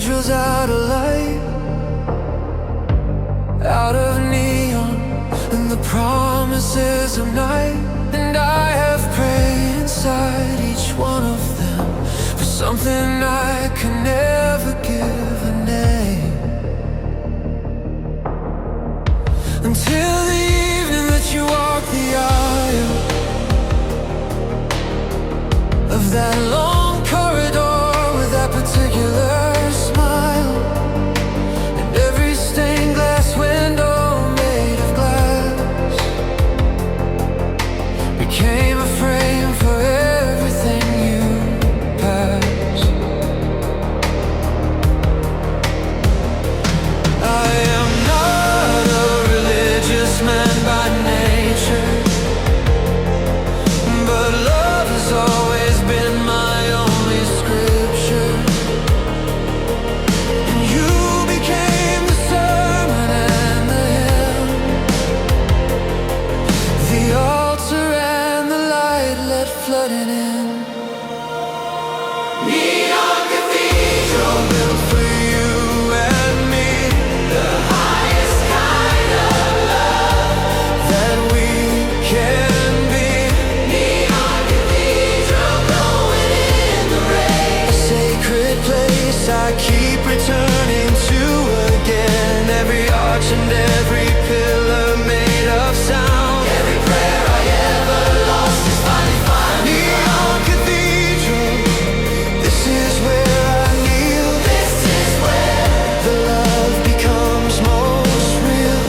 cathedrals out of light, out of neon and the promises of night. And I have prayed inside each one of them for something I could never give a name, until the evening that you walk the aisle of that long corridor with that particular smile, and every stained glass window made of glass became a frame for everything you passed. I am not a religious man by nature, but love has always been my only scripture. And you became the sermon and the hymn, the altar and the light let flooding in. Neon cathedral built for you and me, the highest kind of love that we can be. Neon cathedral glowing in the rain, a sacred place I keep returning to again. Every arch and every pillar made of sound, every prayer I ever lost is finally found. Neon cathedral, this is where I kneel. This is where the love becomes most real.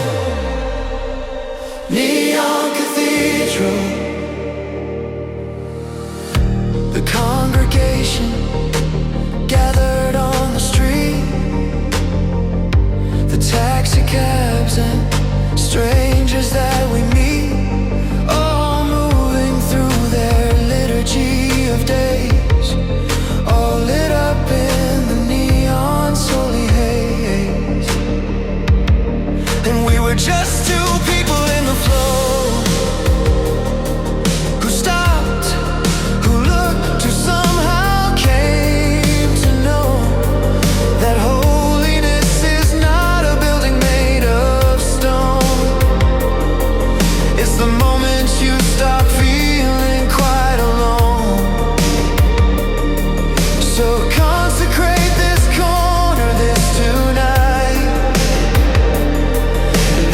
Neon cathedral. The congregation gathered on the street, the taxi cabs and strangers that we meet, all moving through their liturgy of days, all lit up in the neon holy haze. And we were just two people in the flow, who stopped, who looked, who somehow came to know that holiness is not a building made of stone. It's the moment you stop feeling quite alone. So consecrate this corner, this tonight,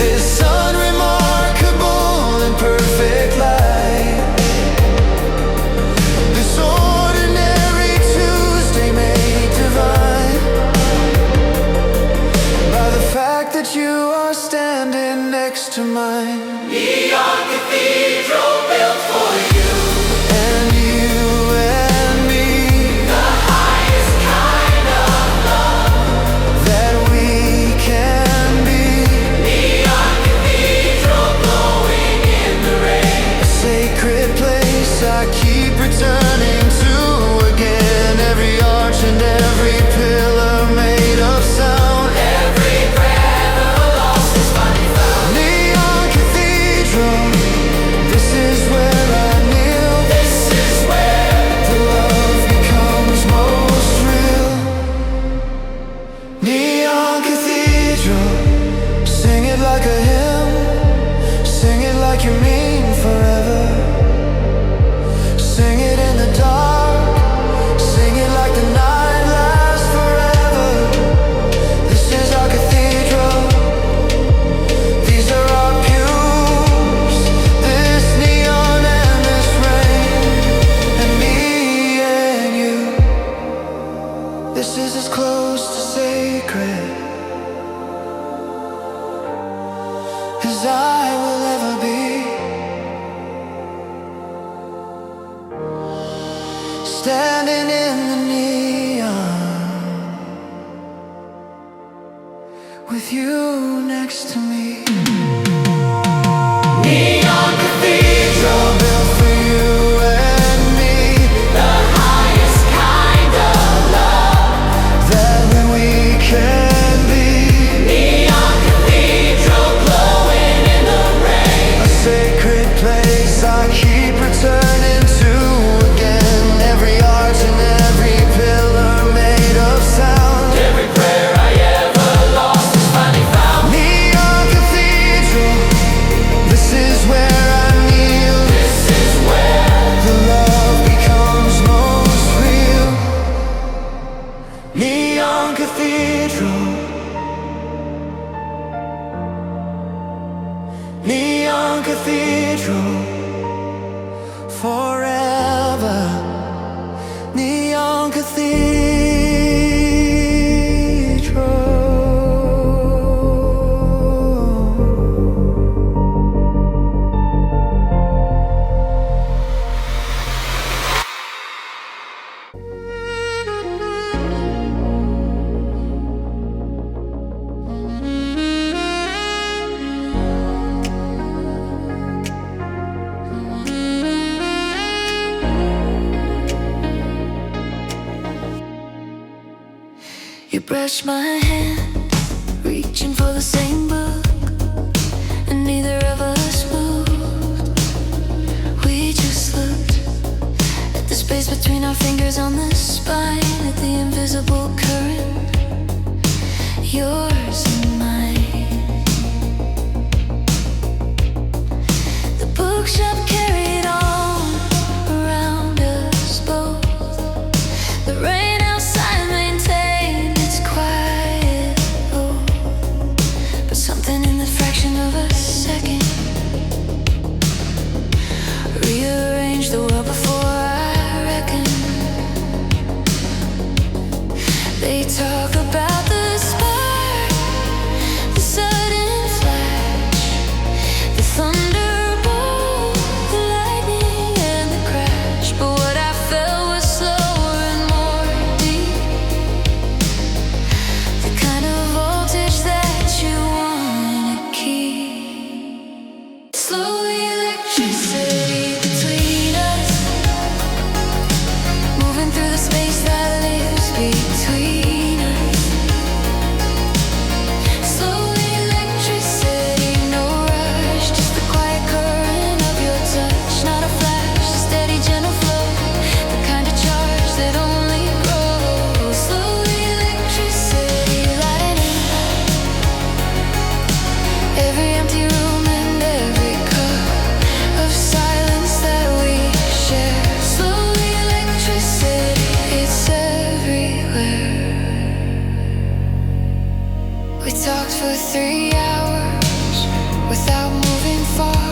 this unremarkable and perfect light, this ordinary Tuesday made divine by the fact that you are standing next to mine. Neon cathedral built for you and you and me, the highest kind of love that we can be. Neon cathedral glowing in the rain, a sacred place I keep returning to again. Every arch and every pillar made of sound, every prayer the lost is finally found. Neon cathedral, this is where I kneel. This is where the love becomes most real. Neon cathedral, sing it like a hymn, sing it like you mean forever. Sing it in the dark, sing it like the night lasts forever. This is our cathedral, these are our pews, this neon and this rain, and me and you. This is as close to sacred as I will ever be. Standing in the neon with you next to me. Neon cathedral built for you and me, the highest kind of love that we can be. Neon cathedral glowing in the rain, a sacred place I keep returning to again. Every arch and every pillar made of sound, every cathedral, neon cathedral, forever, neon cathedral. You brushed my hand, reaching for the same book, and neither of us moved. We just looked at the space between our fingers on the spine, at the invisible current, yours and mine. The bookshop carried on around us both. The rain outside maintained its quiet, oh, but something in the fraction of a second rearranged the world before I reckon. They talk about the spark, the sudden flash, the thunderbolt, the lightning and the crash. But what I felt was slower and more deep, the kind of voltage that you wanna keep. Slow electricity between us, moving through the space that lives between us. Slow electricity, no rush, just the quiet current of your touch. Not a flash, a steady gentle flow, the kind of charge that only grows. Slow electricity lighting up every empty room and every cup of silence that we share. Slow electricity, it's everywhere. We talked for 3 hours without moving far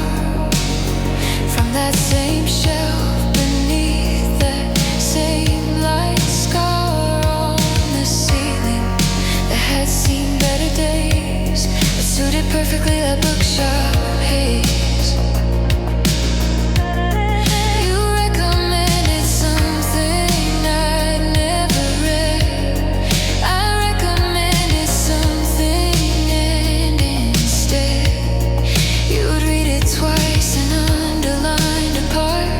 from that same shelf, beneath that same light scar on the ceiling that had seen better days, but suited perfectly that bookshop haze. You recommended something I'd never read. I recommended something, and instead you'd read it twice and underlined a part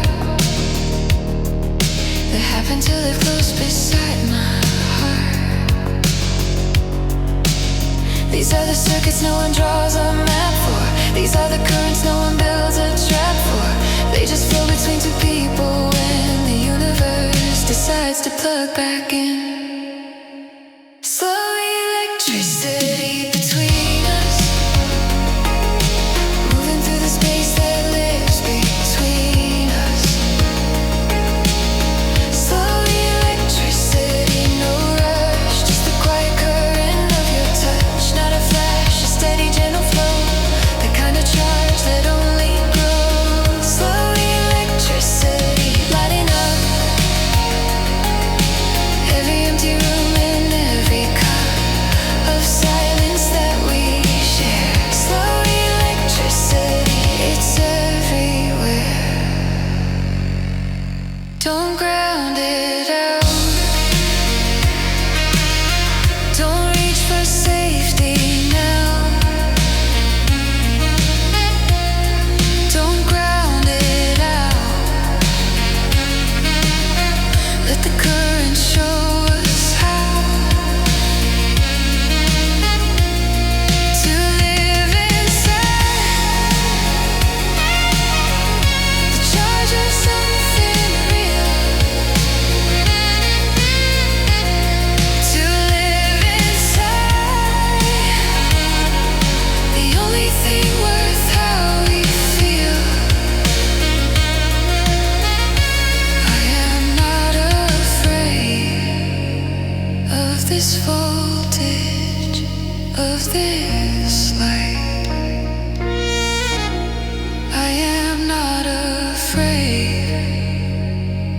that happened to live close beside my heart. These are the circuits no one draws a map for. These are the currents no one builds a trap for. They just flow between two people when the universe decides to plug back in. Slow electricity between us, moving through the space that lives between us. Slow electricity, no rush, just the quiet current of your touch. Not a flash, a steady gentle flow, the kind of charge that only grows. Slow electricity lighting up every advantage of this light. I am not afraid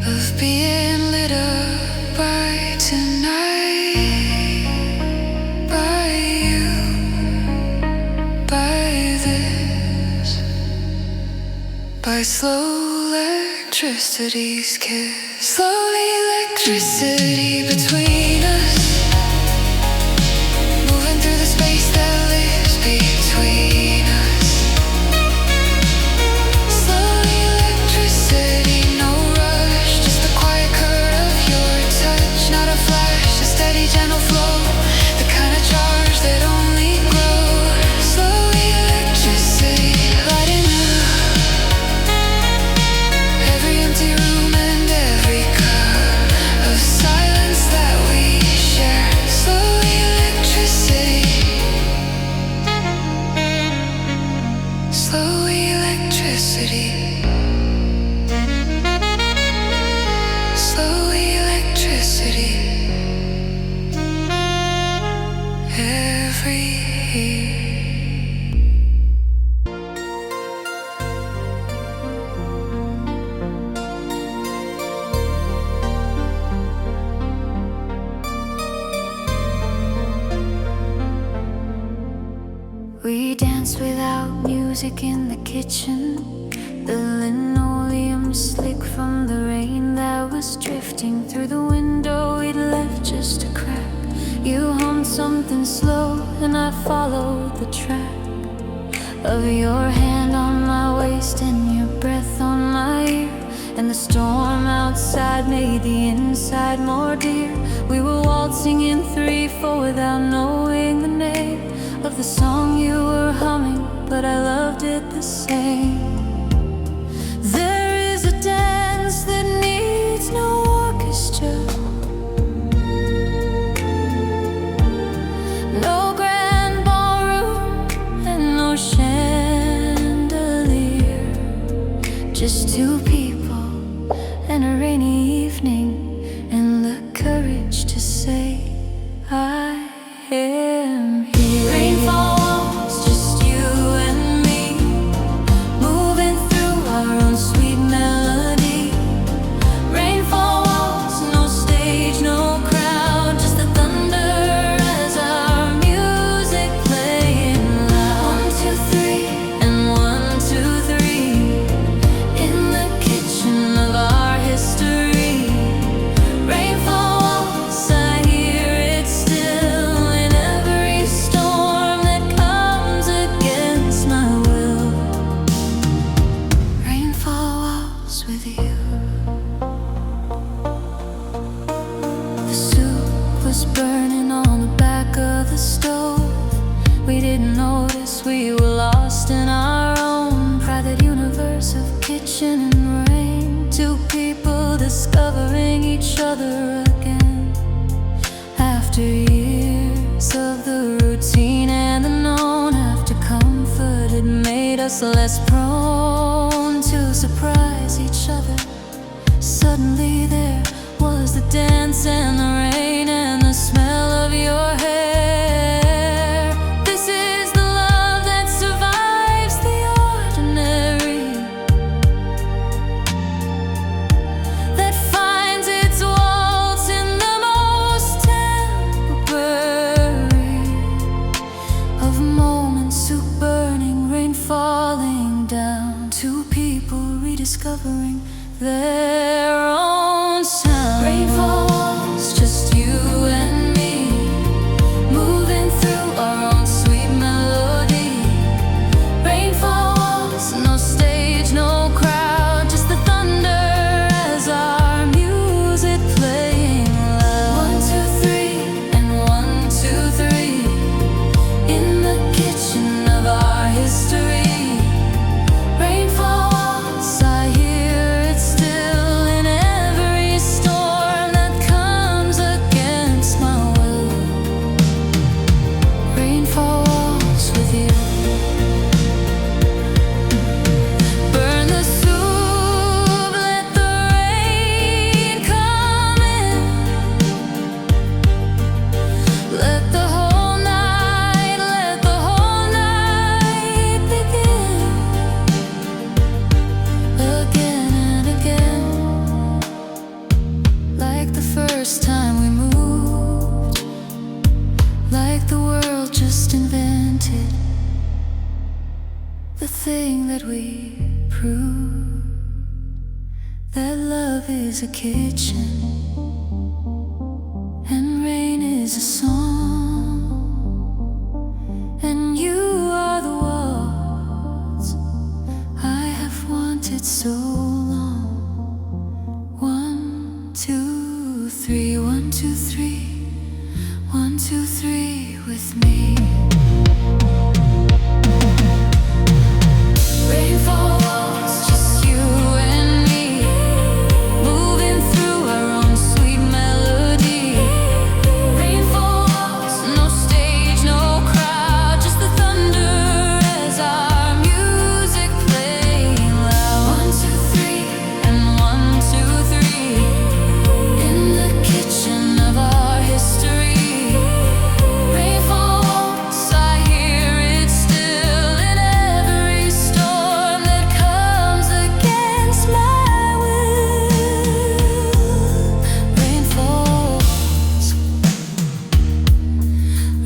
of being lit up by tonight, by you, by this, by slow electricity's kiss. Slow electricity between us, moving through the space that lives between us. Slow electricity, no rush, just the quiet current of your touch. Not a flash, a steady gentle flow, the kind of charge that only grows. Slow electricity, lighting up every empty room and every cup of silence that we share. Slow electricity, slow electricity, slow electricity, every year. We danced without music in the kitchen, the linoleum slick from the rain that was drifting through the window. We'd left just a crack. You hummed something slow and I followed the track of your hand on my waist and your breath on my ear. And the storm outside made the inside more dear. We were waltzing in 3/4 without knowing the name of the song you were humming, but I loved it the same. There is a dance that needs no orchestra, no grand ballroom and no chandelier. Just two people and a rainy evening and the courage to say I am here. Rain falls, just you and me, moving through our own sweet melody. Rain falls, no stage, no crowd, just the thunder as our music playing loud. 1, 2, 3, and 1, 2, 3, in the kitchen of our history. Rain falls, I hear it still in every storm that comes against my will. Rainfall walks with you. The soup was burning on the back of the stove. We didn't notice we were lost in our own private universe of kitchen and rain. Two people discovering each other again after years of the routine and the known. After comfort had made us less prone to surprise each other, suddenly there was the dance and the rain and the smell of your hair. This is the love that survives the ordinary, that finds its waltz in the most temporary of moments, soup burning, rain falling down. Two people rediscovering their own sound. Rain falls, just you and me, moving through our own sweet melody. Rain falls, no stage, no crowd, just the thunder as our music playing loud. 1, 2, 3, and 1, 2, 3, in the kitchen of our history. Rain falls, I hear it still just invented the thing that we prove, that love is a kitchen and rain is a song, and you are the waltz I have wanted so long. 1, 2, 3, 1, 2, 3, 1, 2, 3 with me. Rain falls, just you and me, moving through our own sweet melody. Rain falls, no stage, no crowd, just the thunder as our music playing loud. 1, 2, 3, and 1, 2, 3, in the kitchen of our history. Rain falls, I hear it still in every storm that comes against my will. Rain falls,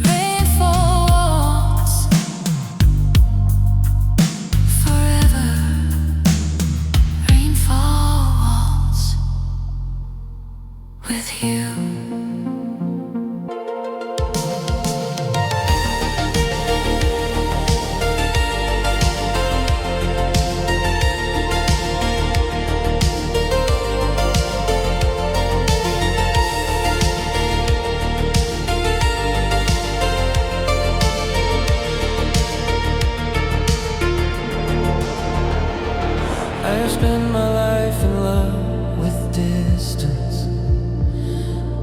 rain falls, forever. Rain falls with you. I have spent my life in love with distance,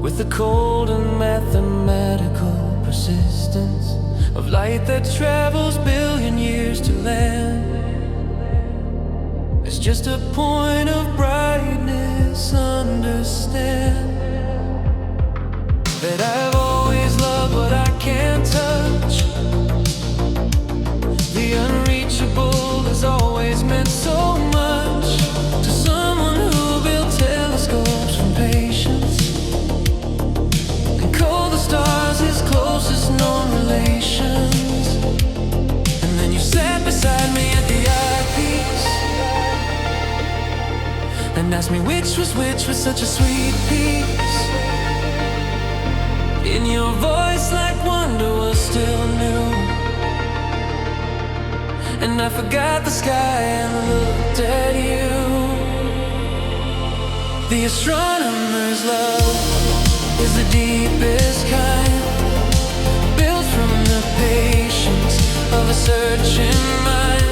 with the cold and mathematical persistence of light that travels billion years to land. It's just a point of brightness, understand that I've always loved what I can't touch. The unreachable has always meant so much to someone who built telescopes from patience and called the stars his closest known relations. And then you sat beside me at the eyepiece and asked me which was such a sweet piece. In your voice, like wonder was still new, and I forgot the sky and looked at you. The astronomer's love is the deepest kind, built from the patience of a searching mind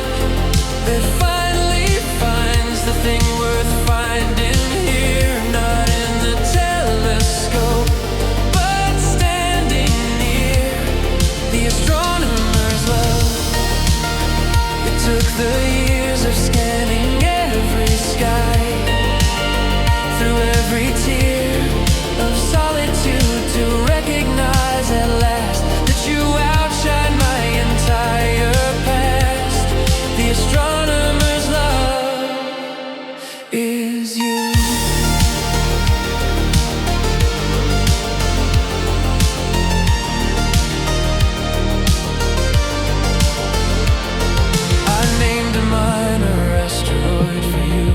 that finally finds the thing worth finding here, not in the telescope, but standing near. The astronomer's love, it took the years of scanning every sky, through every tear of solitude, to recognize at last that you outshine my entire past. The astronomer's love is you. I named a minor asteroid for you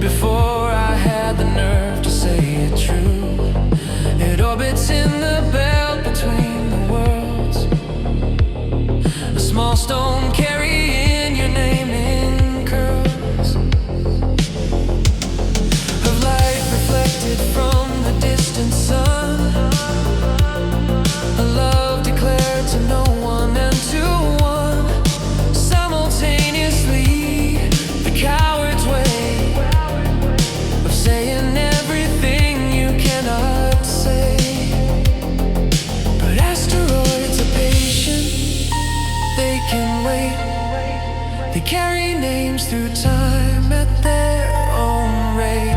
before I had the nerve to say it true. It orbits in the belt between the worlds, a small stone carrying your name in curls of light reflected from the distant sun, a love declared to no one and to one simultaneously. The coward's way of saying everything you cannot say. But asteroids are patient, they can wait. They carry names through time at their own rate.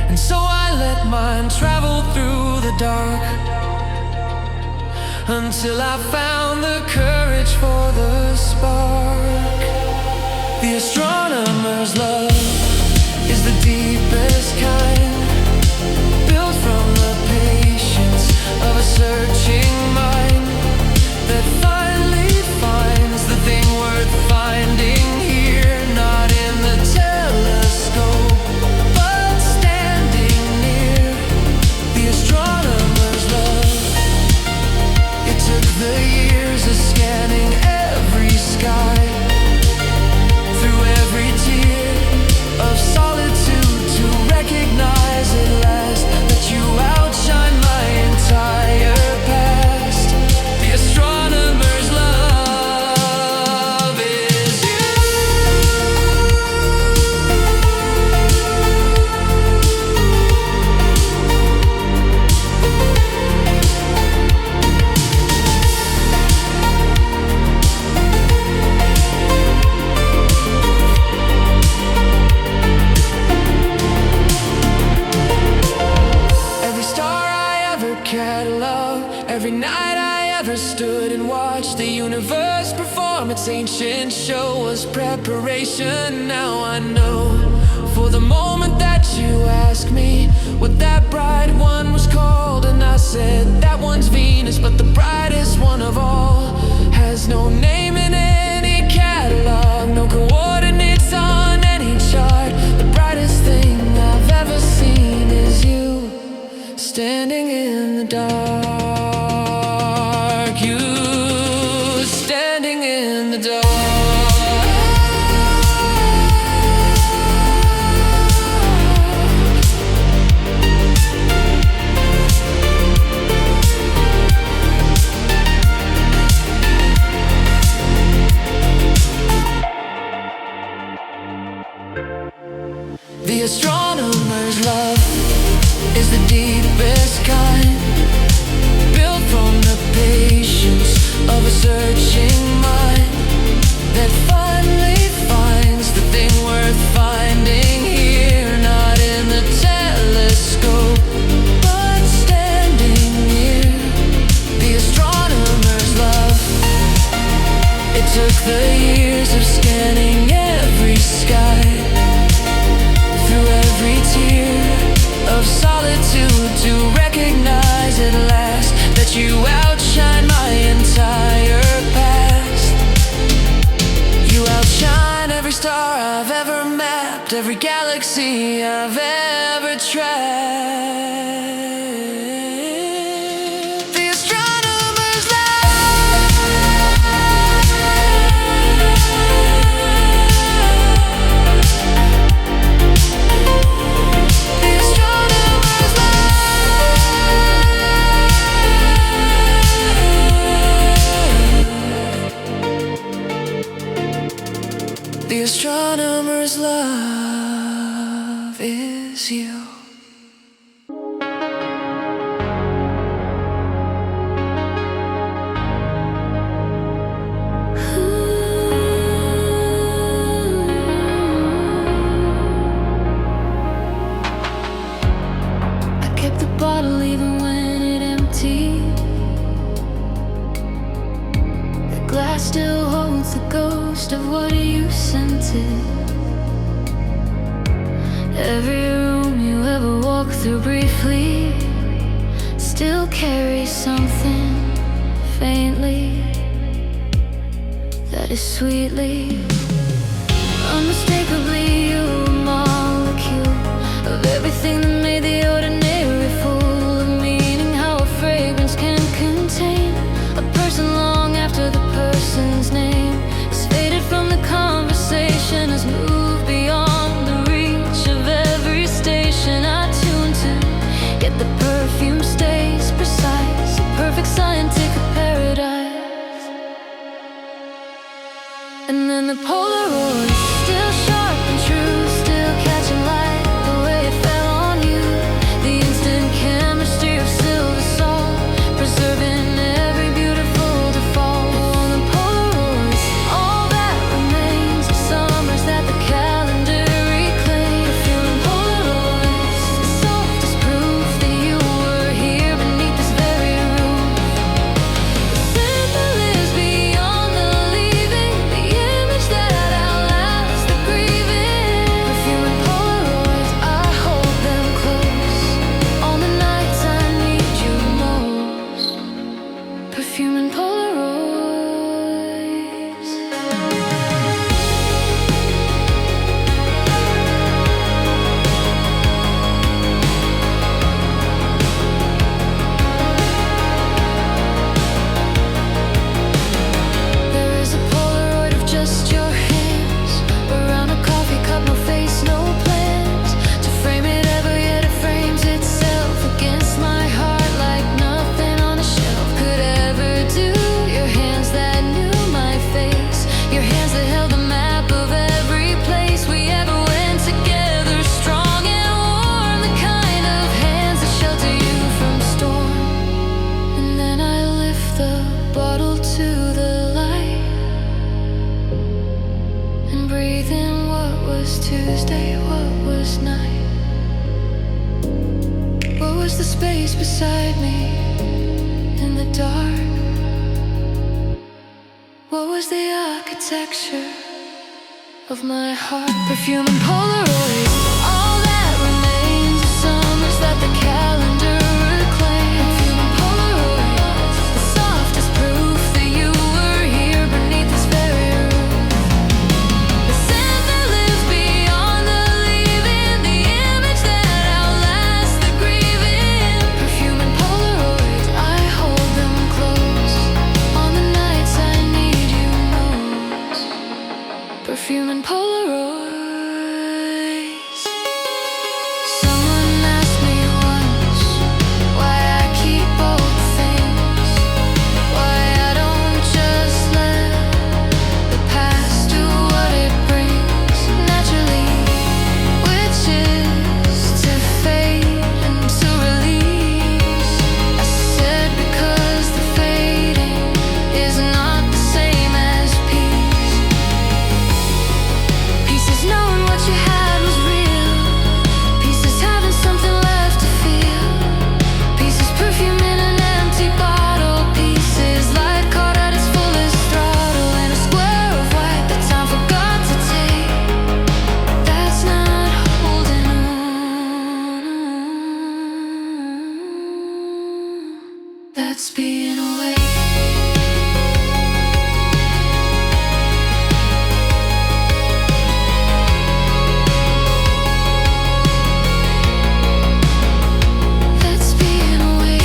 And so I let mine travel through the dark until I found the courage for the spark. The astronomer's love is the deepest kind, built from the patience of a searching love. Every night I ever stood and watched the universe perform its ancient show was preparation. Now I know, for the moment that you asked me what that bright one was called, and I said that one's Venus, but the brightest one of all has no name in any catalog, no coordinates on any chart. The brightest thing I've ever seen is you, standing in the dark. You standing in the dark. The astronomer's love is the deepest kind, built from the patience of a searching mind that finally finds the thing worth finding here, not in the telescope, but standing near. The astronomer's love, it took the years of scanning every sky, through every tear of solitude, to recognize at last that you outshine my entire past. You outshine every star I've ever mapped, every galaxy I've ever tracked. The astronomer's The astronomer's love is you. I kept the bottle even when it emptied. The glass still holds the ghost of what you scented. Every room you ever walked through briefly still carries something faintly that is sweetly, unmistakably you, a molecule of everything that made the ordinary full of meaning. How a fragrance can contain a person long after the person's name is faded from the conversation, has moved beyond the reach of every station I tune to. Yet the perfume stays precise, a perfect scientific paradise. And then the Polaroid, still sharp and true, still catching light the way it fell on you. The instant chemistry of silver salt, preserving every beautiful default. On the Polaroids, all that remains are summers that the calendar reclaimed. Feeling Polaroids, the softest proof that you were here beneath this very roof. The simple is beyond the leaving, the image that outlasts the grieving. Perfume and Polaroids, I hold them close on the nights I need you most. Perfume and Polaroids. There is a Polaroid of just your hands around a coffee cup, no face, no plans to frame it ever, yet it frames itself against my heart like nothing on a shelf could ever do. Your hands that knew my face, your hands that held the map of every place we ever went together, strong and warm, the kind of hands that shelter you from storm. And then I lift the bottle to the light and breathe in what was Tuesday, what was night, what was the space beside me What was the architecture of my heart? Perfume and Polaroid, all that remains of summers that the calendar reclaims. Perfume and Polaroid, the softest proof that you were here beneath this very roof. The scent that lives beyond the leaving, the image that outlasts the grieving. Perfume and Polaroid, I hold them close on the nights I need you most. Perfume and Polaroids. Someone asked me once why I keep old things, why I don't just let the past do what it brings naturally, which is to fade and to release. I said because the fading is not the same as peace. Peace is knowing what you had was real. Peace is having something left to feel. Peace is perfume in an empty bottle. Peace is light caught at its fullest throttle in a square of white that time forgot to take. That's not holding on. That's being awake. That's being awake.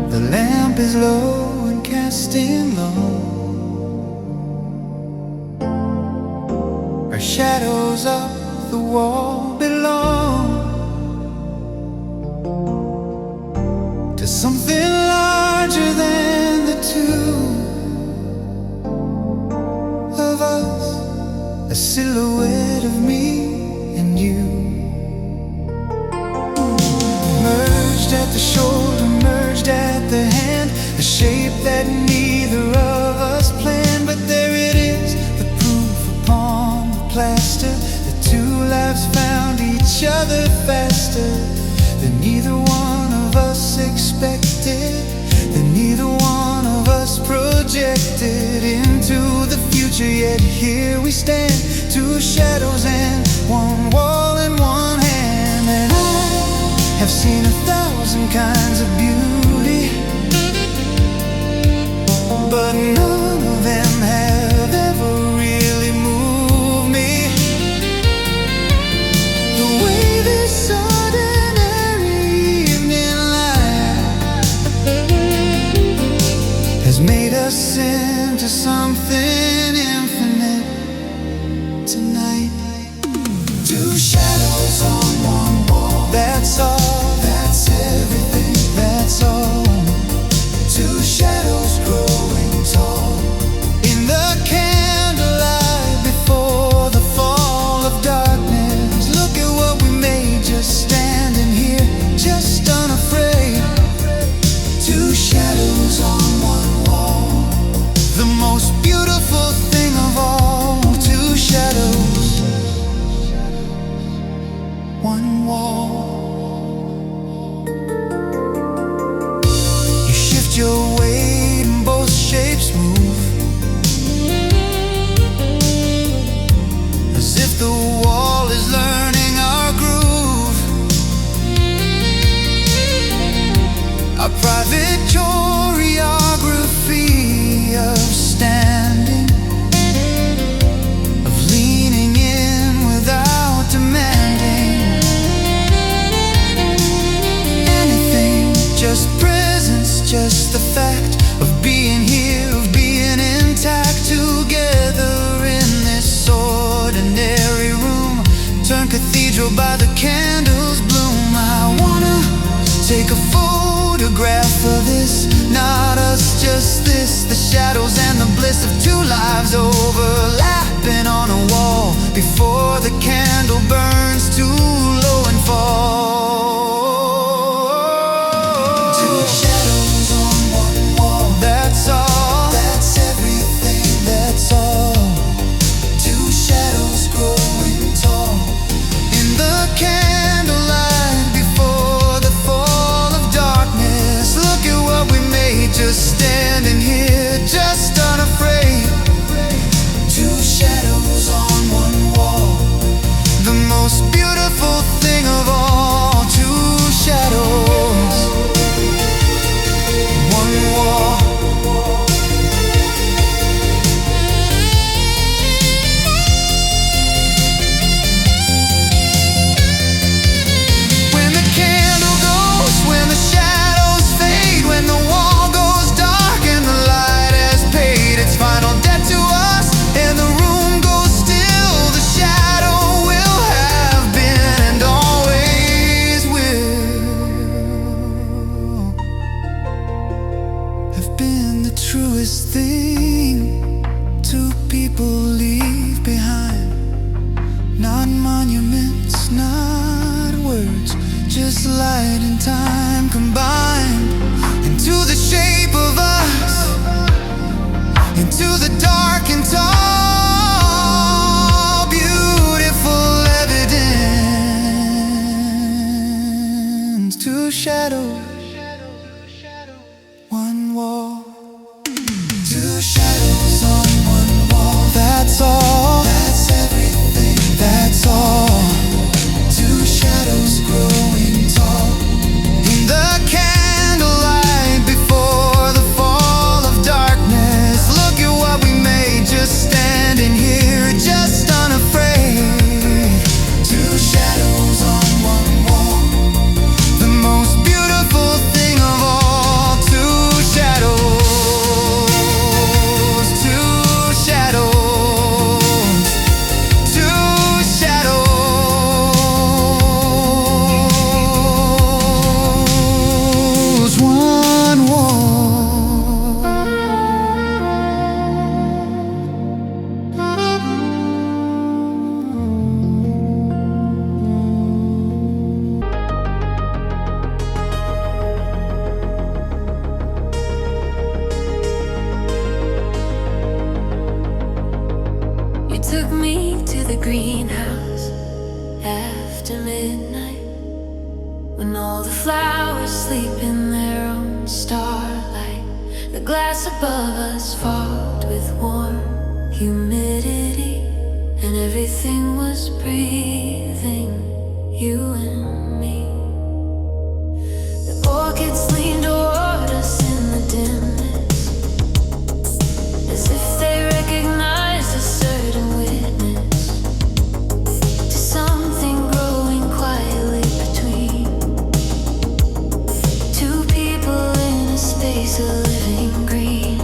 The lamp is low and casting low. Our shadows up the wall belong to something larger than the two of us, a silhouette of me and you. Merged at the shoulder, merged at the hand, a shape that neither of us planned. But there it is, the proof upon the plaster. The two lives found each other faster than neither one of us expected, than neither one of us projected into the future. Yet here we stand, two shadows and one wall in one hand. And I have seen 1,000 kinds of beauty, but none of them have ever really moved me the way this ordinary evening light has made us into something infinite tonight. Two shadows on one wall, that's all. That's everything, that's all. Two shadows growing tall in the candlelight before the fall of darkness. Look at what we made, just standing here, just unafraid. Two shadows on one wall, the most beautiful thing of all. Two shadows, one wall. Your weight and both shapes move, as if the wall is learning our groove. A private choreography of standing, of leaning in without demanding anything, just presence, just the fact of being here, of being intact together in this ordinary room. Turn cathedral by the candles' bloom. I wanna take a photograph of this, not us, just this, the shadows and the bliss of two lives overlapping on before the candle burns too low and falls. Two shadows on one wall, that's all. That's everything, that's all. Two shadows growing tall in the candlelight before the fall of darkness. Look at what we made, just standing here, just unafraid. Two shadows on one wall, the most beautiful thing of all. Two shadows, one wall. When the candle goes, when the shadows fade, when the wall goes dark and the light has paid its final debt to us, and the room goes still, the shadow will have been and always will have been the truest thing two people leave behind. Not monuments, not words, just light and time combined into the shape of us, into the dark and tall, beautiful evidence. Two shadows, one wall. Two shadows on one wall, that's all. That's everything, that's all. Two shadows growing tall in the candlelight before the fall of darkness. Look at what we made, just standing here, just unafraid. Two shadows on one wall, the most beautiful thing of all. Two shadows, two shadows, two shadows, one wall. You took me to the greenhouse after midnight, when all the flowers sleep in their own starlight. The glass above us fogged with warm humidity, and everything was breathing, you and me. The orchids leaned toward us in the dimness, as if they recognized a certain witness to something growing quietly between two people in a space of living green.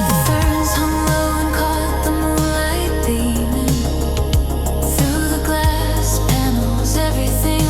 The ferns hung low and caught the moonlight beaming through the glass panels. Everything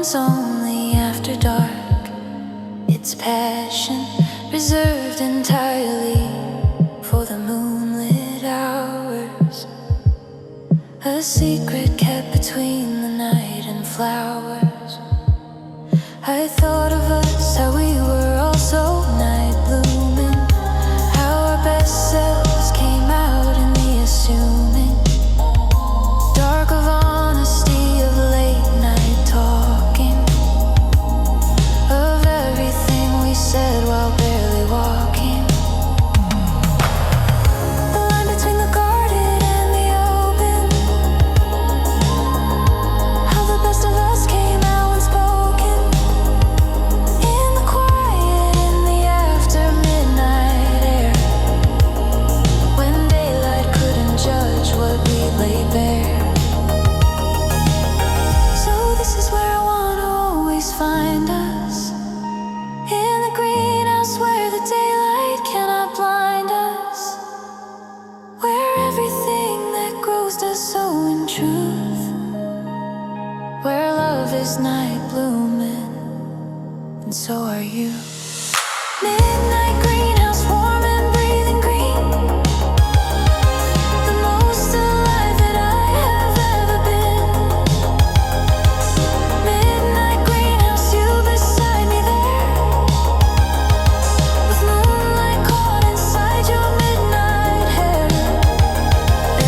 comes only after dark. It's passion reserved entirely for the moonlit hours, a secret kept between the night and flowers. I thought of us, how we were all so night blooming, how our best selves came out in the assuming dark of honesty, of late night talking, of everything we said while barely walking. The line between the guarded and the open, how the best of us came out unspoken, in the quiet, in the after midnight air, when daylight couldn't judge what we laid bare. So this is where I wanna always find us, in the greenhouse where the daylight cannot blind us, where everything that grows does so in truth, where love is night blooming, and so are you. Midnight greenhouse, warm and breathing green, the most alive that I have ever been. Midnight greenhouse, you beside me there, with moonlight caught inside your midnight hair.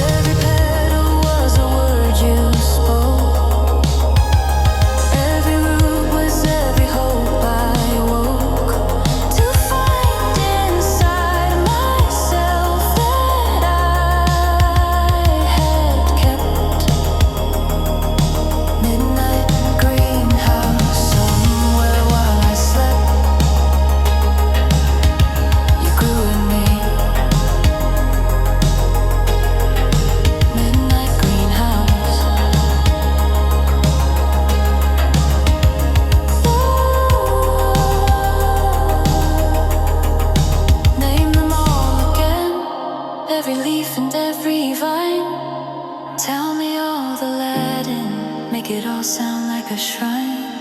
Every petal was a word you spoke, every root was every hope I woke, to find inside myself that I had kept. Midnight greenhouse, somewhere while I slept, you grew in me. Midnight greenhouse. Name them all again, every leaf and every vine. Tell me all the Latin, make it all sound like a shrine.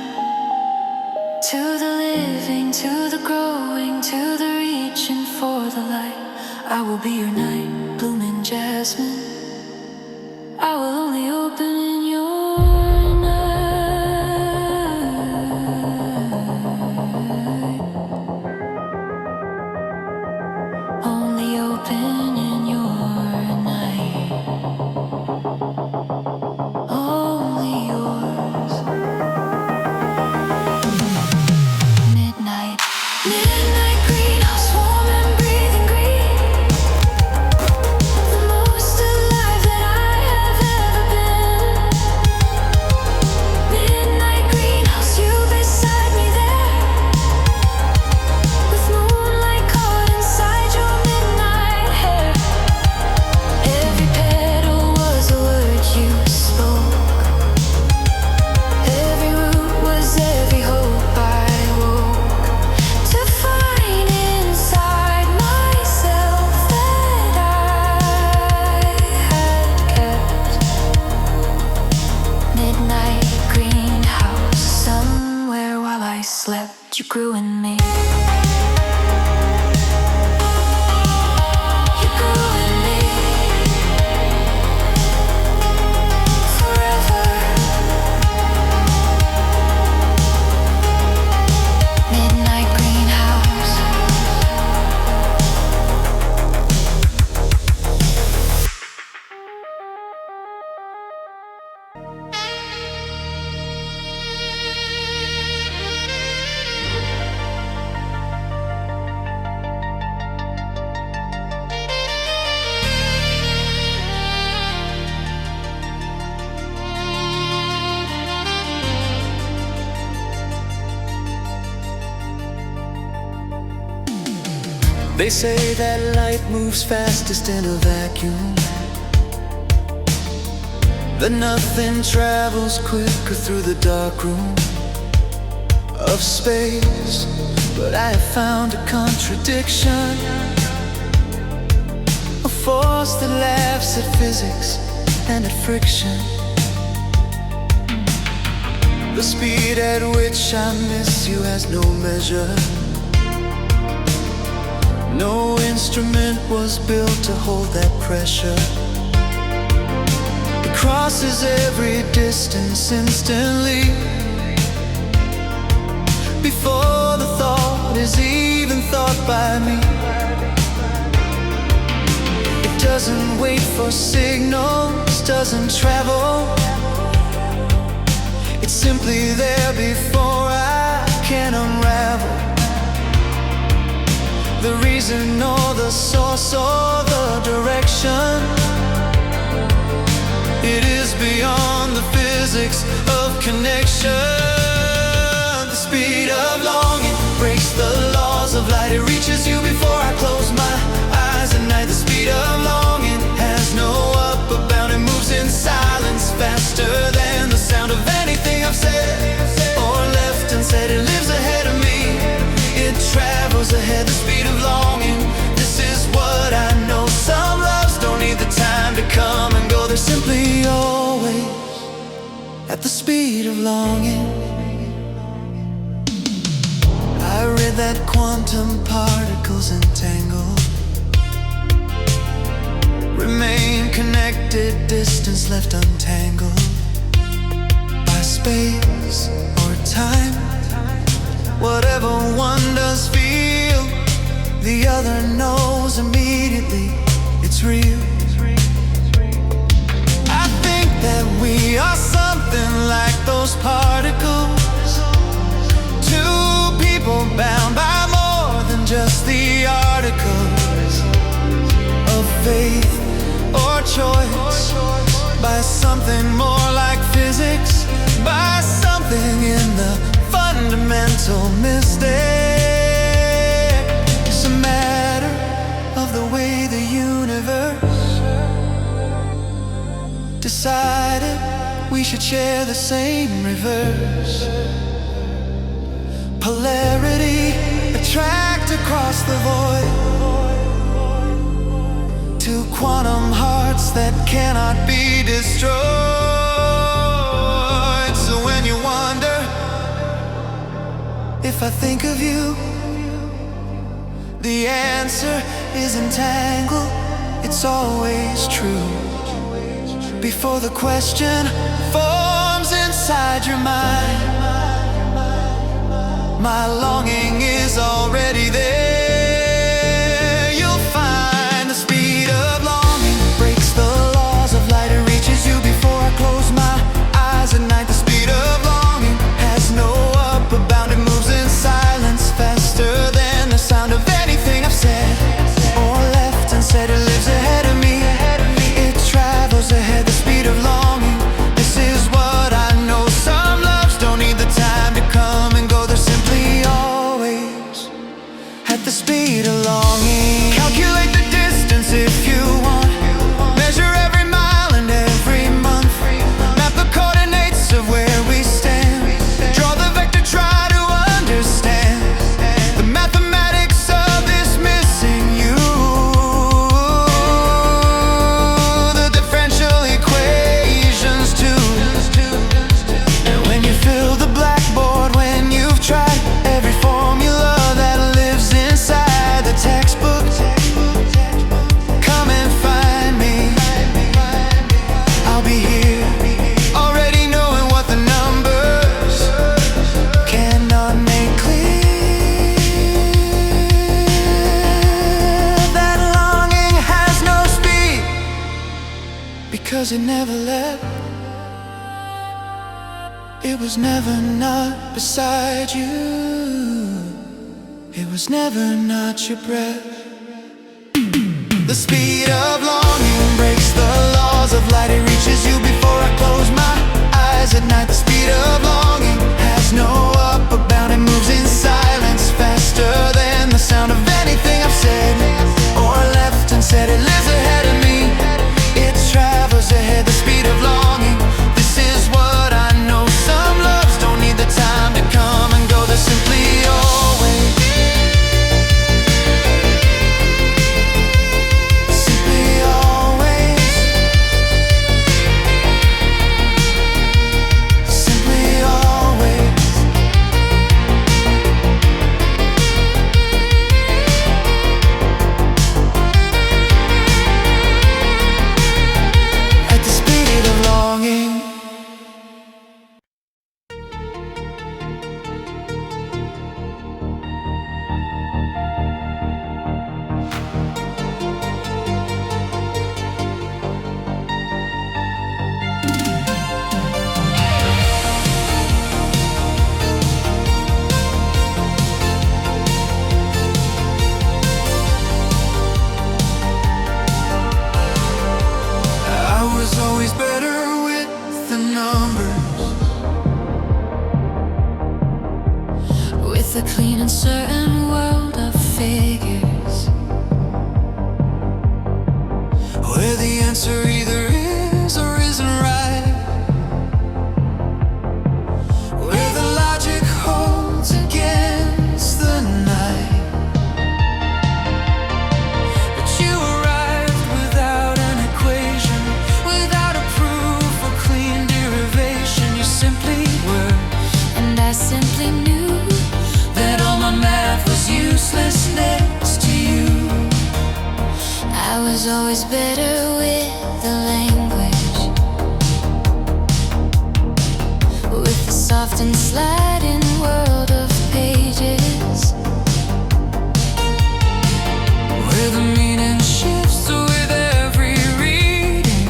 To the living, to the growing, to the reaching for the light, I will be your night blooming jasmine. I will only open in your night, only open in your night, only yours. Midnight, midnight greenhouse, warm and breathing green, the most alive that I have ever been. Midnight greenhouse, you beside me there, with moonlight caught inside your midnight hair. Every petal was a word you spoke, every root was every hope I woke, to find inside myself that I had kept. Midnight greenhouse, somewhere while I slept, you grew in me. You grew in me forever. Midnight greenhouse. They say that light moves fastest in a vacuum, that nothing travels quicker through the dark room of space. But I have found a contradiction, a force that laughs at physics and at friction. The speed at which I miss you has no measure. No instrument was built to hold that pressure. It crosses every distance instantly, before the thought is even thought by me. It doesn't wait for signals, doesn't travel. It's simply there before I can unravel the reason or the source or the direction. It is beyond the physics of connection. The speed of longing breaks the laws of light. It reaches you before I close my eyes at night. The speed of longing has no upper bound. It moves in silence faster than the sound of anything I've said or left unsaid. It lives ahead of me, it travels ahead. The speed of longing, this is what I know. Some loves don't need the time to come and go. They're simply always at the speed of longing. I read that quantum particles entangled remain connected, distance left untangled by space or time. Whatever one does feel, the other knows immediately it's real. I think that we are something like those particles, two people bound by more than just the articles of faith or choice, by something more like physics, by something in the fundamental mistake. It's a matter of the way the universe decided we should share the same reverse polarity, attract across the void. Two quantum hearts that cannot be destroyed. So when you wonder if I think of you, the answer is entangled. It's always true. Before the question forms inside your mind, my longing is already there. At night, the speed of longing has no upper bound. It moves in silence faster than the sound of anything I've said or left unsaid. It lives ahead of me, it travels ahead. The speed of longing, this is what I know. Some loves don't need the time to come and go. They're simply always at the speed of longing. Calculate the distance if you want, measure every mile and every month, map the coordinates of where we stand, draw the vector, try to understand the mathematics of this missing you, the differential equations too. And when you fill the blackboard, when you've tried every formula that lives inside the textbook, come and find me. I'll be here, already knowing what the numbers cannot make clear. That longing has no speed, because it never left. It was never not beside you, it was never not your breath. The speed of longing breaks the laws of light. It reaches you before I close my eyes at night. The speed of longing has no upper bound. It moves in silence faster than the sound of anything I've said or left unsaid. It lives ahead of me, it travels ahead. The speed of longing, this is what I know. Some loves don't need the time to come and go. They're simply always simply always. uncertain world of figures, where the answer either is or isn't right, where the logic holds against the night. But you arrived without an equation, without a proof or clean derivation. You simply were, and I simply knew that all my math was useless next to you. I was always better with the language, with the soft and sliding world of pages, where the meaning shifts with every reading,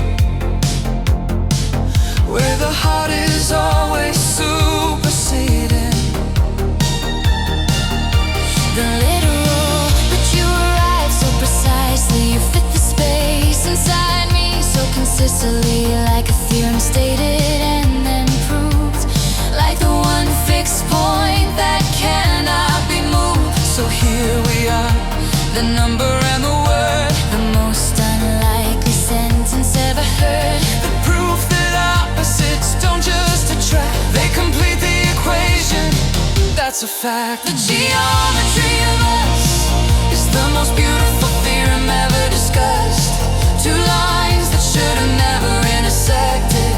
where the heart is always superseding the literal. But you arrived so precisely, you fit the space inside me so consistently, like a theorem stated and then proved, like the one fixed point that cannot be moved. So here we are, the number and the word, The most unlikely sentence ever heard. the proof that opposites don't just attract, they complete the equation. That's a fact. The geometry of us is the most beautiful theorem ever discussed. Two lines that should have never intersected,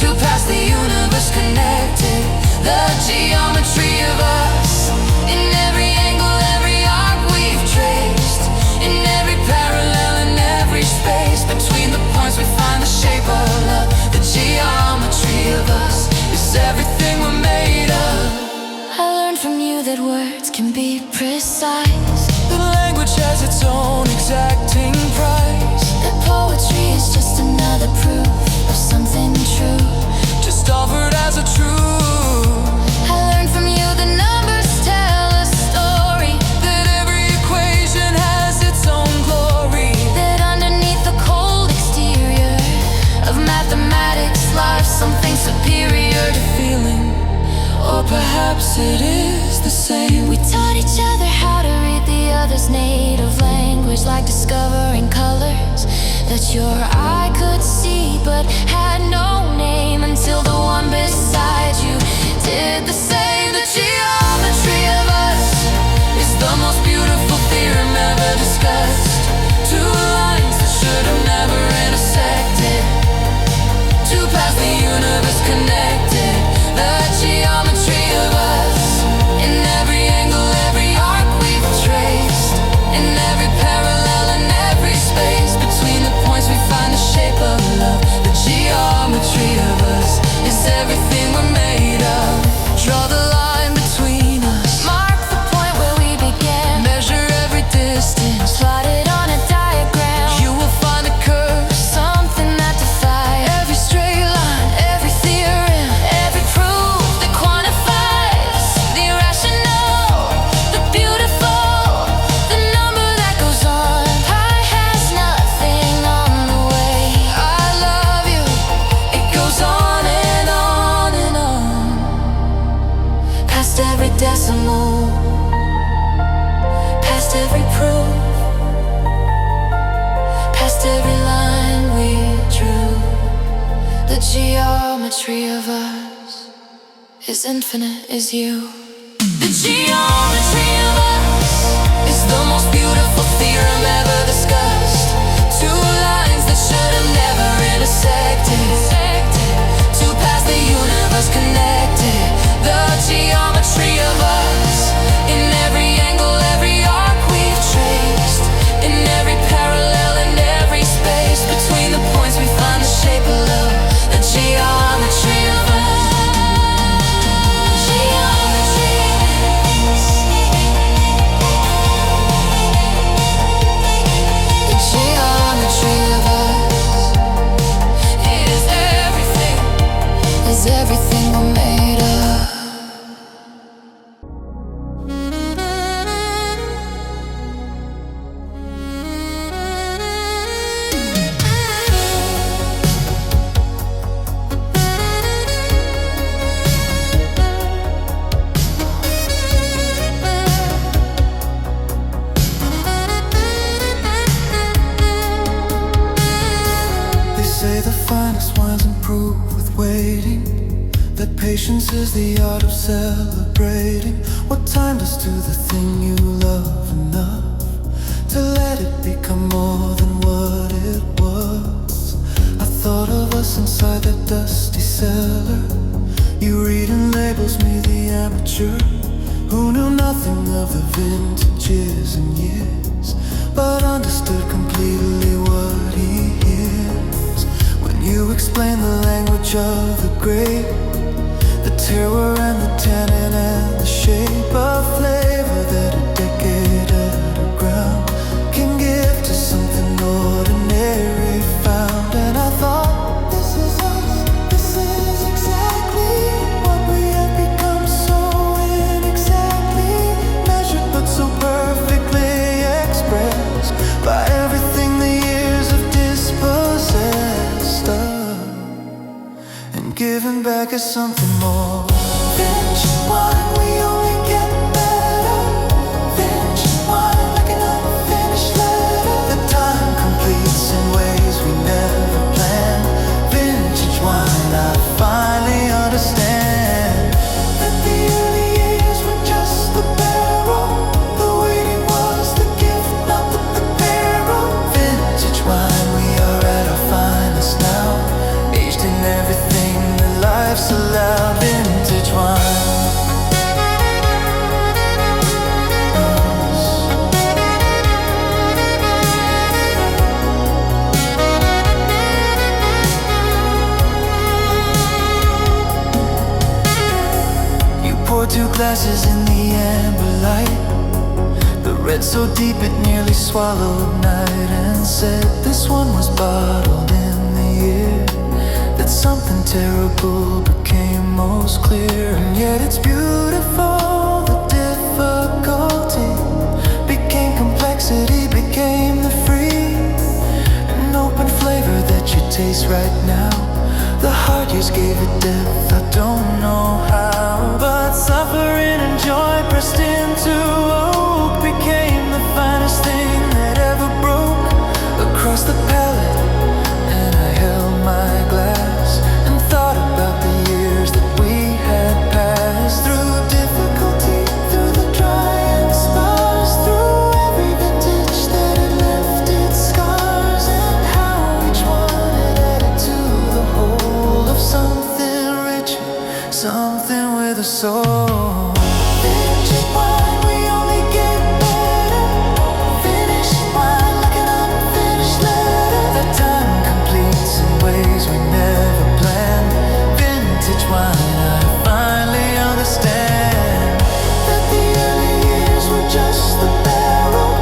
two paths the universe connected. The geometry of us, in every angle, every arc we've traced, in every parallel, in every space between the points we find the shape of love. The geometry of us is everything we're made of. I learned from you that words can be precise, The language has its own exacting price, that poetry is just another proof of something true. just offered as a truth. I learned from you that numbers tell a story, That every equation has its own glory, that underneath the cold exterior of mathematics lies something superior to feeling, or perhaps it is the same. We taught each other how to read the other's native language, like discovering colors that your eye could see but had no name, until the one beside you did the same. The geometry of us is the most beautiful theorem ever discussed. Two lines that should have never intersected, two paths the universe connected. The geometry of us, in every angle, every arc we've traced, in every parallel, in every space between the points we find the shape of love. The geometry of us is everything we're made of. Draw the line between us, Mark the point where we began, measure every distance. plot it on a diagram, You will find a curve, something that defies every straight line, every theorem, every proof that quantifies the irrational, the beautiful, the number that goes on. Pi has nothing on the way. I love you. It goes on and on and on, Past every decimal, past every proof, past every line we drew. The geometry of us is infinite, is you. The geometry of us is the most beautiful theorem ever discussed. Two lines that should have never intersected, two paths the universe connected. The geometry of us, in every angle, every arc we've traced, in every parallel, in every space between the points we find the shape of love. The geometry of us. Geometry. Patience is the art of celebrating. What time does do the thing you love enough to let it become more than what it was? I thought of us inside that dusty cellar. You reading labels, me the amateur, who knew nothing of the vintages and years, but understood completely what he hears when you explain the language of the grape, the terror and the tannin and the shape of flavor that a decade underground can give to something ordinary found. And I thought, this is us, this is exactly what we have become, so inexactly measured but so perfectly expressed by everything the years have dispossessed of, and given back as something more. Vintage wine, we only get better. Vintage wine, like an unfinished letter that time completes in ways we never planned. Vintage wine, I finally understand that the early years were just the barrel, the waiting was the gift, not the preparer. Vintage wine, we are at our finest now, aged in everything that life's allowed. Vintage wine. You poured 2 glasses in the amber light, the red so deep it nearly swallowed night, and said this one was bottled in the year that something terrible became most clear. And yet it's beautiful, the difficulty became complexity, became the free and open flavor that you taste right now. The hard years gave it depth, I don't know how, but suffering and joy pressed into oak became the finest thing that ever broke across the palate. And I held my glass and thought about the years that we had passed through, difficulty, through the dry and sparse, through every vintage that had left its scars, and how each one had added to the whole of something rich, something with a soul. Vintage wine, we only get better. Finished wine, like an unfinished letter that time completes in ways we never planned. Vintage wine, I finally understand that the early years were just the barrel,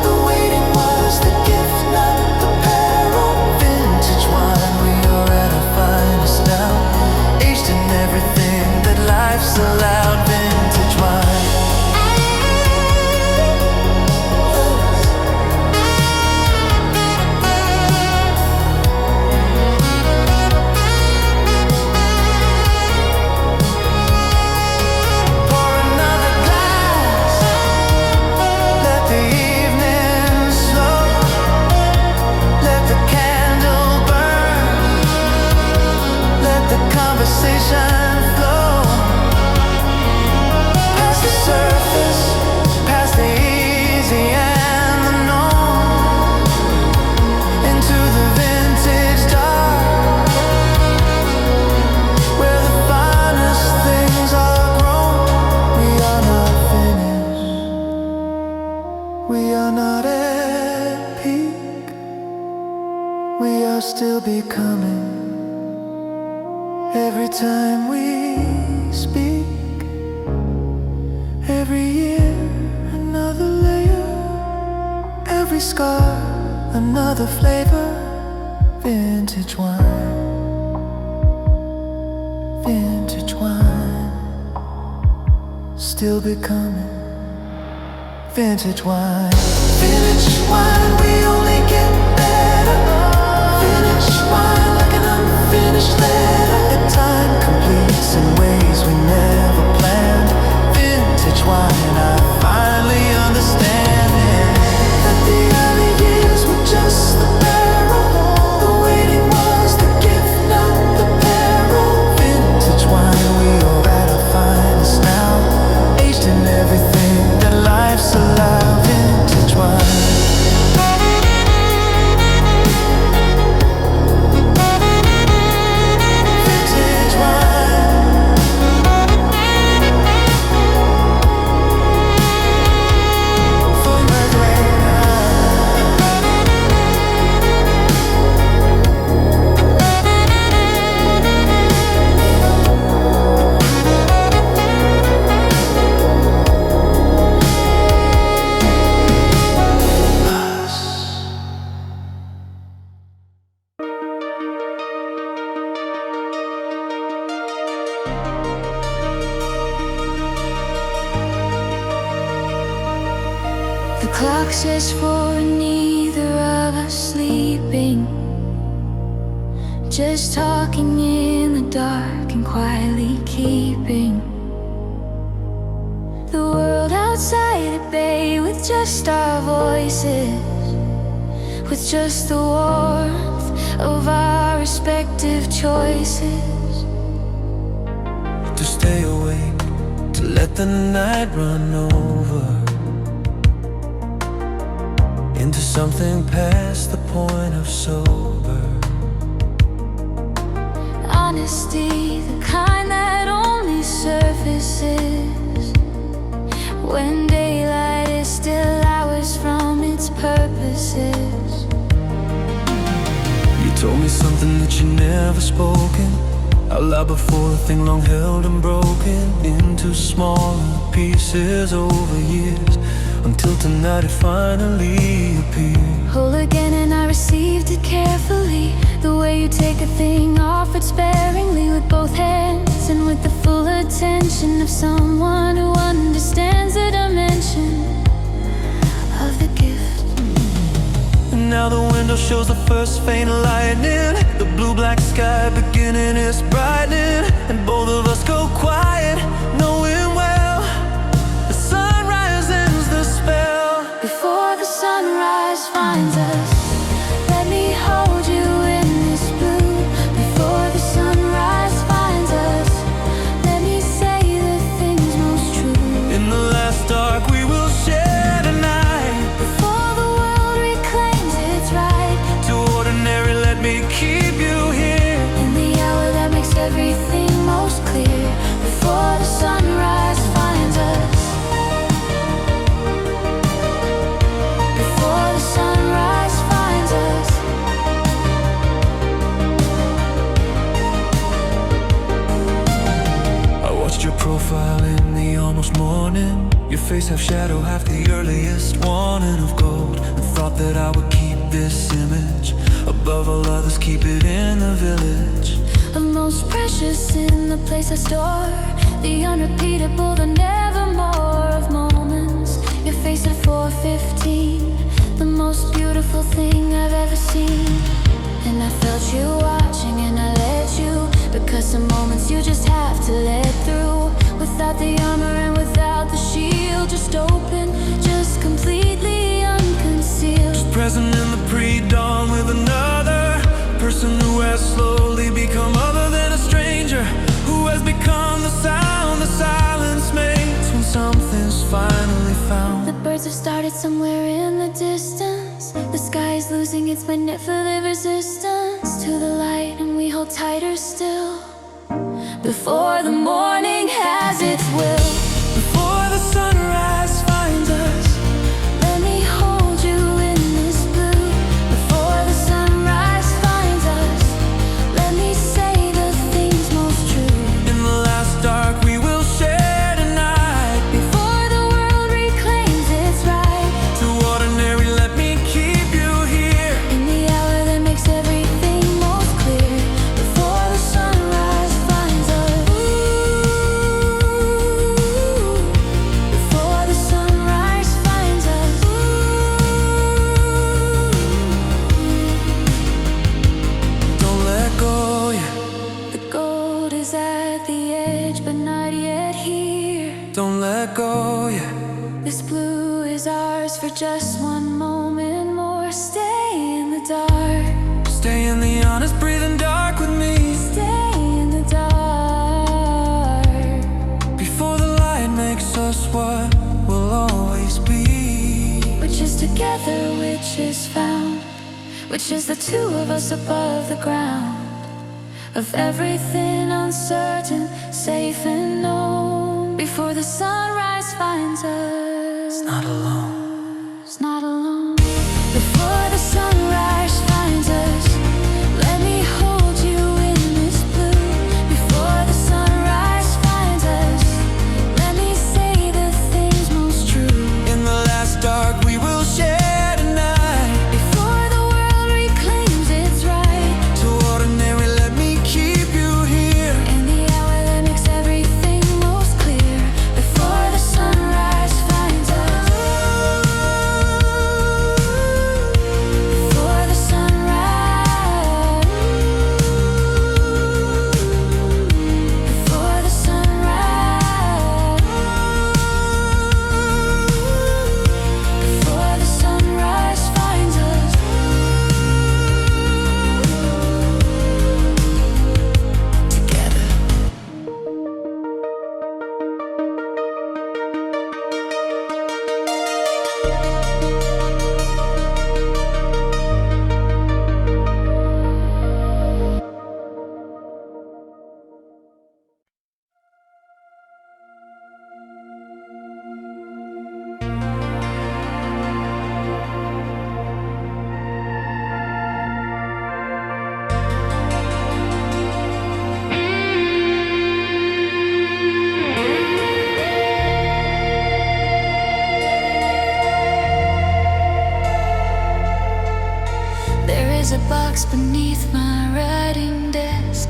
the waiting was the gift, not the peril. Vintage wine, we are at our finest now, aged in everything that life's allowed. Vintage wine. Pour another glass, let the evening slow, let the candle burn, let the conversation flow past the surface, past the easy and the known, into the vintage dark, where the finest things are grown. We are not finished, we are not at peak, we are still becoming. Every time we speak, every year another layer, every scar another flavor. Vintage wine, vintage wine, still becoming. Vintage wine. Vintage wine, we only get better. Vintage wine, like an unfinished letter that time completes in ways we never planned. Vintage wine, I finally understand that the early years were just the barrel, the waiting was the gift, not the peril. Vintage wine, we clock says 4 and neither of us sleeping, just talking in the dark and quietly keeping the world outside at bay with just our voices, with just the warmth of our respective choices. To stay awake, to let the night run over into something past the point of sober. Honesty, the kind that only surfaces when daylight is still hours from its purposes. You told me something that you never spoken out loud before, a thing long held and broken into smaller pieces over years, until tonight it finally appeared. Whole again and I received it carefully, the way you take a thing offered sparingly, with both hands and with the full attention of someone who understands the dimension of the gift. And now the window shows the first faint lightning, the blue-black sky beginning its brightening, and both of us go quiet, knowing well the sunrise ends the spell. Before the sunrise finds us, let me hold you in this blue. Before the sunrise finds us, let me say the things most true. In the last dark we will share tonight, Before the world reclaims its right, too ordinary, let me keep you here. in the hour that makes everything most clear. Before the sunrise finds us, before the sunrise finds us. I watched your profile in the almost morning, your face half shadow, half the earliest warning of gold, and thought that I would keep this image above all others, keep it in the village. The most precious in the place I store, the unrepeatable, the nevermore of moments. Your face at 4:15, the most beautiful thing I've ever seen. And I felt you watching and I let you, because some moments you just have to let through, without the armor and without the shield, just open, just completely unconcealed. Just present in the pre-dawn with another person who has slowly become other than a stranger, who has become the sound the silence makes when something's finally found. The birds have started somewhere in the distance, the sky is losing its magnificent resistance to the light, and we hold tighter still, before the morning has its will. Before the sunrise finds us, Let me hold you in this blue. Before the sunrise finds us, let me say the things most true. in the last dark we will share tonight, Before the world reclaims its right, too ordinary, let me keep you here. in the hour that makes everything most clear. Before the sunrise finds us. Before the sunrise finds us. Don't let go yet, The gold is at the edge, but not yet here. don't let go yet. This blue is ours for just one moment more. Stay in the dark. Stay in the honest, breathing dark with me. Stay in the dark. Before the light makes us what we'll always be. Which is together, which is found, which is the two of us above the ground, of everything uncertain, safe and known. Before the sunrise finds us, Not alone. it's not alone. Before the sunrise finds us, let me hold you in this blue. Before the sunrise finds us, let me say the things most true. In the last dark we will share tonight, Before the world reclaims its right, too ordinary, let me keep you here. in the hour that makes everything most clear. Before the sunrise finds us. is a box beneath my writing desk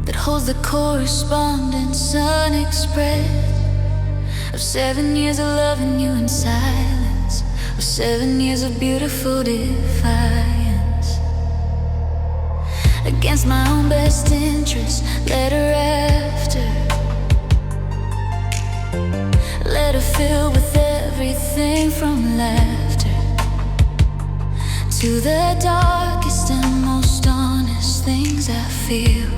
that holds the correspondence unexpressed of 7 years of loving you in silence, of 7 years of beautiful defiance. Against my own best interest, letter after letter filled with everything from laughter to the darkest and most honest things I feel.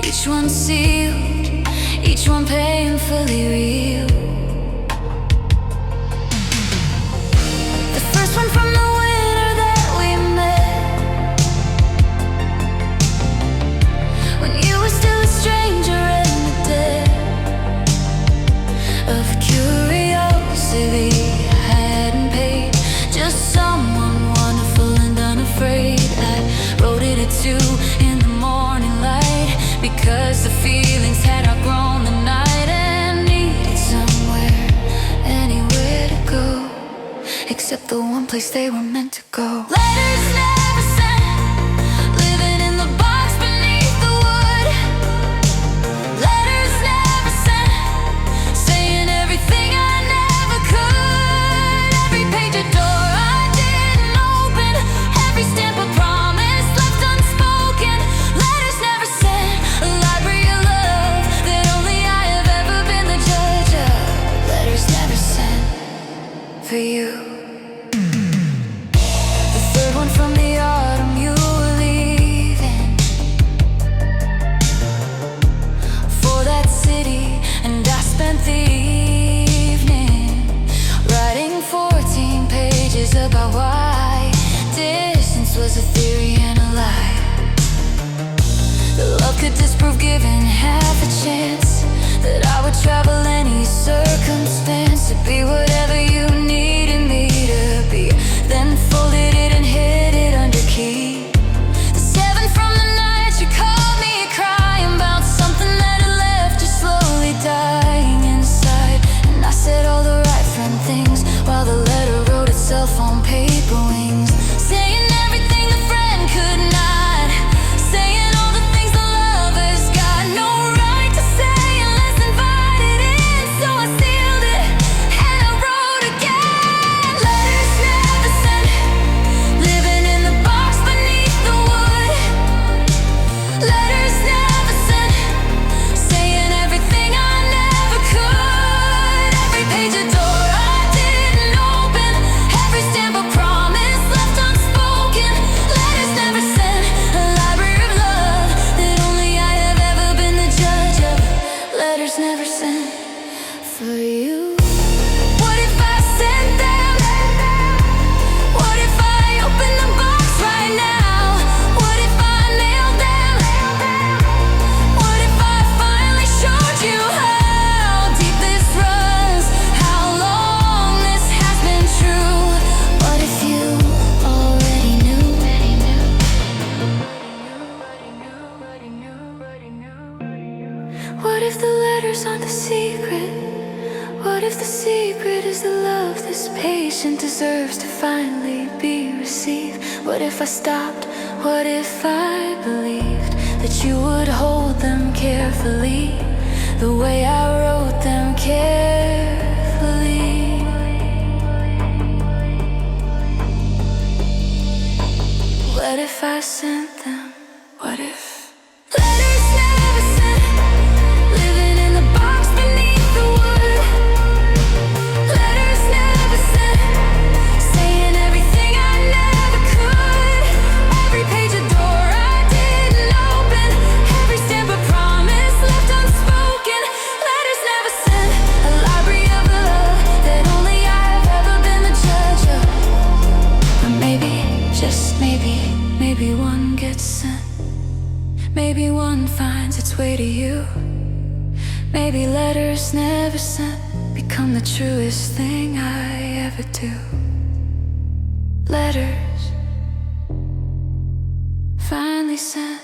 Each one sealed, each one painfully real. The first one from the winter that we met, when you were still a stranger and the dead of curiosity I hadn't paid. Just someone wonderful and unafraid. I wrote it at 2 in the morning light, because the feelings had outgrown the night and needed somewhere, anywhere to go, except the one place they were meant to go. Letters never sent, living in the box beneath the wood. Letters never sent, saying everything I never could. Every page a door I didn't open, every stamp a promise left unspoken. Letters never sent, a library of love that only I have ever been the judge of. Letters never sent for you. The third one from the autumn you were leaving for that city, and I spent the evening writing 14 pages about why distance was a theory and a lie. That love could disprove given half a chance, that I would travel any circumstance to be whatever you needed me to be. Then folded it and hid it under key. The 7 from the night you called me crying about something that had left you slowly dying inside. And I said all the right friend things while the letter wrote itself on paper wings, saying everything a friend could not, saying all the things the lovers got no right to say unless invited in. So I sealed it and I wrote again. Letters never sent, living in the box beneath the wood. Letters never sent, saying everything I never could. Every page a door I didn't open, every stamp a promise left unspoken. Letters never sent, a library of love that only I have ever been the judge of. Letters never sent for you. What if I sent them? What if I opened the box right now? What if I mailed them? What if I finally showed you how deep this runs, how long this has been true? What if you already knew? What if the letters aren't the secret? What if the secret is the love this patient deserves to finally be received? What if I stopped? What if I believed that you would hold them carefully, the way I wrote them carefully? What if I sent them? What if? Letters never sent, living in the box beneath the wood. Letters never sent, saying everything I never could. Every page a door I didn't open, every stamp a promise left unspoken. Letters never sent, a library of love that only I have ever been the judge of. Or maybe, just maybe, maybe one gets sent. Maybe one finds its way to you. Maybe letters never sent become the truest thing I ever do. Letters finally sent.